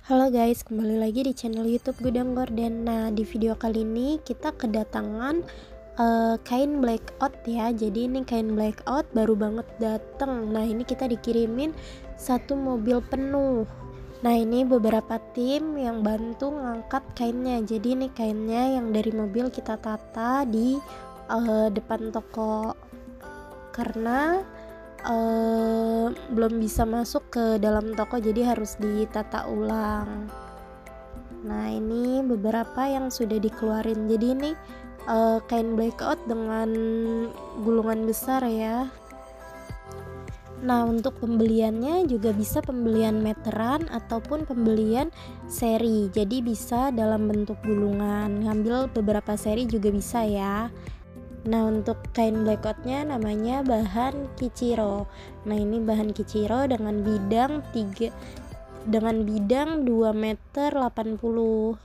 Halo guys, kembali lagi di channel YouTube Gudang Gorden. Nah, di video kali ini kita kedatangan kain blackout ya. Jadi ini kain blackout baru banget dateng. Nah, ini kita dikirimin satu mobil penuh. Nah, ini beberapa tim yang bantu ngangkat kainnya. Jadi ini kainnya yang dari mobil kita tata di depan toko karena belum bisa masuk ke dalam toko, jadi harus ditata ulang. Nah, ini beberapa yang sudah dikeluarin. Jadi ini kain blackout dengan gulungan besar ya. Nah, untuk pembeliannya juga bisa pembelian meteran ataupun pembelian seri. Jadi bisa dalam bentuk gulungan. Ngambil beberapa seri juga bisa ya. Nah, untuk kain blackoutnya namanya bahan Kichiro. Nah, ini bahan Kichiro dengan bidang 2 meter 80.